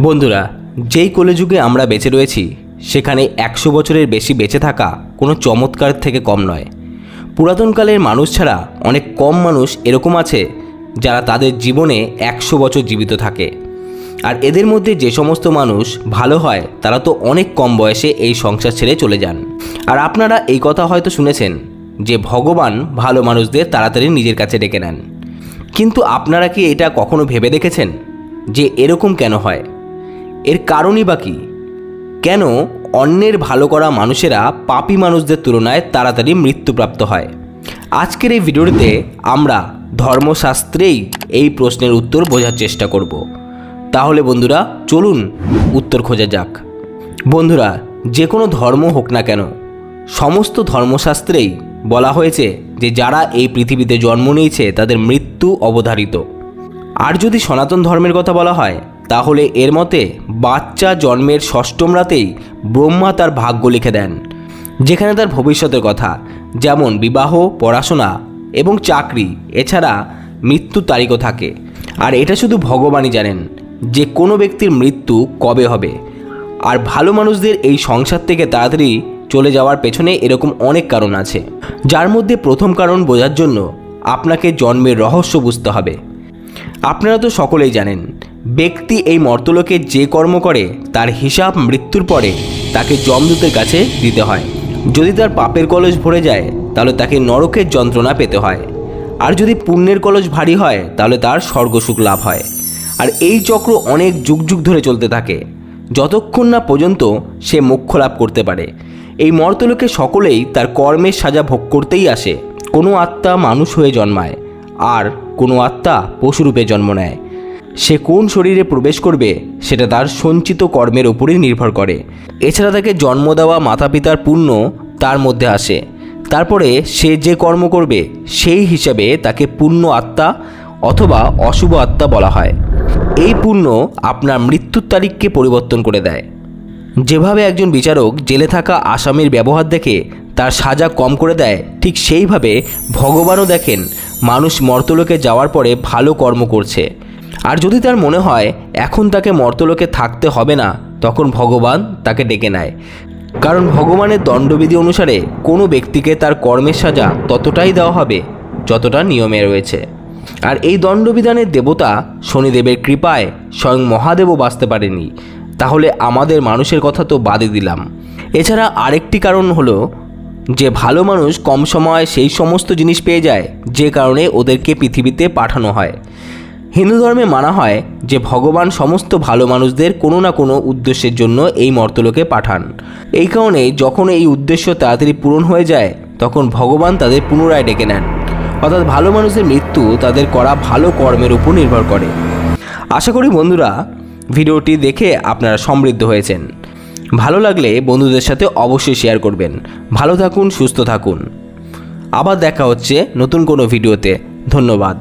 বন্ধুরা, যেই কলিযুগে আমরা বেঁচে রয়েছি সেখানে 100 বছরের বেশি বেঁচে থাকা কোনো চমৎকার থেকে কম নয়। পুরাতনকালের মানুষ ছাড়া অনেক কম মানুষ এরকম আছে যারা তাদের জীবনে 100 বছর জীবিত থাকে। আর এদের মধ্যে যে সমস্ত মানুষ ভালো হয় তারা তো অনেক কম বয়সে এই সংসার ছেড়ে চলে যান। আর আপনারা এই কথা হয়তো শুনেছেন যে ভগবান ভালো মানুষদের তাড়াতাড়ি নিজের কাছে ডেকে নেন, কিন্তু আপনারা কি এটা কখনো ভেবে দেখেছেন যে এরকম কেন হয়? এর কারণই বা কী? কেন অন্যের ভালো করা মানুষেরা পাপী মানুষদের তুলনায় তাড়াতাড়ি মৃত্যুপ্রাপ্ত হয়? আজকের এই ভিডিওতে আমরা ধর্মশাস্ত্রেই এই প্রশ্নের উত্তর বোঝার চেষ্টা করব। তাহলে বন্ধুরা চলুন উত্তর খোঁজা যাক। বন্ধুরা, যে কোনো ধর্ম হোক না কেন, সমস্ত ধর্মশাস্ত্রেই বলা হয়েছে যে যারা এই পৃথিবীতে জন্ম নিয়েছে তাদের মৃত্যু অবধারিত। আর যদি সনাতন ধর্মের কথা বলা হয় তাহলে এর মতে বাচ্চা জন্মের ষষ্ঠম রাতেই ব্রহ্মা তার ভাগ্য লিখে দেন, যেখানে তার ভবিষ্যতের কথা যেমন বিবাহ, পড়াশোনা এবং চাকরি, এছাড়া মৃত্যুর তারিখও থাকে। আর এটা শুধু ভগবানই জানেন যে কোনো ব্যক্তির মৃত্যু কবে হবে। আর ভালো মানুষদের এই সংসার থেকে তাড়াতাড়ি চলে যাওয়ার পেছনে এরকম অনেক কারণ আছে, যার মধ্যে প্রথম কারণ বোঝার জন্য আপনাকে জন্মের রহস্য বুঝতে হবে। আপনারা তো সকলেই জানেন, ব্যক্তি এই মর্তলোকে যে কর্ম করে তার হিসাব মৃত্যুর পরে তাকে যমদূতের কাছে দিতে হয়। যদি তার পাপের কলস ভরে যায় তাহলে তাকে নরকের যন্ত্রণা পেতে হয়, আর যদি পুণ্যের কলস ভারী হয় তাহলে তার স্বর্গসুখ লাভ হয়। আর এই চক্র অনেক যুগ যুগ ধরে চলতে থাকে, যতক্ষণ না পর্যন্ত সে মোক্ষ লাভ করতে পারে। এই মর্তলোকে সকলেই তার কর্মের সাজা ভোগ করতেই আসে। কোনো আত্মা মানুষ হয়ে জন্মায়, আর কোনো আত্মা পশুরূপে জন্ম নেয়। সে কোন শরীরে প্রবেশ করবে সেটা তার সঞ্চিত কর্মের উপরই নির্ভর করে। এছাড়া তাকে জন্ম দেওয়া মাতা পিতার পুণ্য তার মধ্যে আসে। তারপরে সে যে কর্ম করবে সেই হিসাবে তাকে পুণ্য আত্মা অথবা অশুভ আত্মা বলা হয়। এই পুণ্য আপনার মৃত্যুর তারিখকে পরিবর্তন করে দেয়। যেভাবে একজন বিচারক জেলে থাকা আসামির ব্যবহার দেখে তার সাজা কম করে দেয়, ঠিক সেইভাবে ভগবানও দেখেন মানুষ মর্তলোকে যাওয়ার পরে ভালো কর্ম করছে। আর যদি তার মনে হয় এখন তাকে মর্তলোকে থাকতে হবে না, তখন ভগবান তাকে ডেকে নেয়। কারণ ভগবানের দণ্ডবিধি অনুসারে কোনো ব্যক্তিকে তার কর্মের সাজা ততটাই দেওয়া হবে যতটা নিয়মে রয়েছে। আর এই দণ্ডবিধানের দেবতা শনিদেবের কৃপায় স্বয়ং মহাদেবও বাঁচতে পারেনি, তাহলে আমাদের মানুষের কথা তো বাদই দিলাম। এছাড়া আরেকটি কারণ হলো যে ভালো মানুষ কম সময়ে সেই সমস্ত জিনিস পেয়ে যায় যে কারণে ওদেরকে পৃথিবীতে পাঠানো হয়। হিন্দু ধর্মে মানা হয় যে ভগবান সমস্ত ভালো মানুষদের কোনো না কোনো উদ্দেশ্যের জন্য এই মর্তলোকে পাঠান। এই কারণে যখন এই উদ্দেশ্য তাড়াতাড়ি পূরণ হয়ে যায় তখন ভগবান তাদের পুনরায় ডেকে নেন। অর্থাৎ ভালো মানুষের মৃত্যু তাদের করা ভালো কর্মের উপর নির্ভর করে। আশা করি বন্ধুরা ভিডিওটি দেখে আপনারা সমৃদ্ধ হয়েছেন। ভালো লাগলে বন্ধুদের সাথে অবশ্যই শেয়ার করবেন। ভালো থাকুন, সুস্থ থাকুন। আবার দেখা হচ্ছে নতুন কোনো ভিডিওতে। ধন্যবাদ।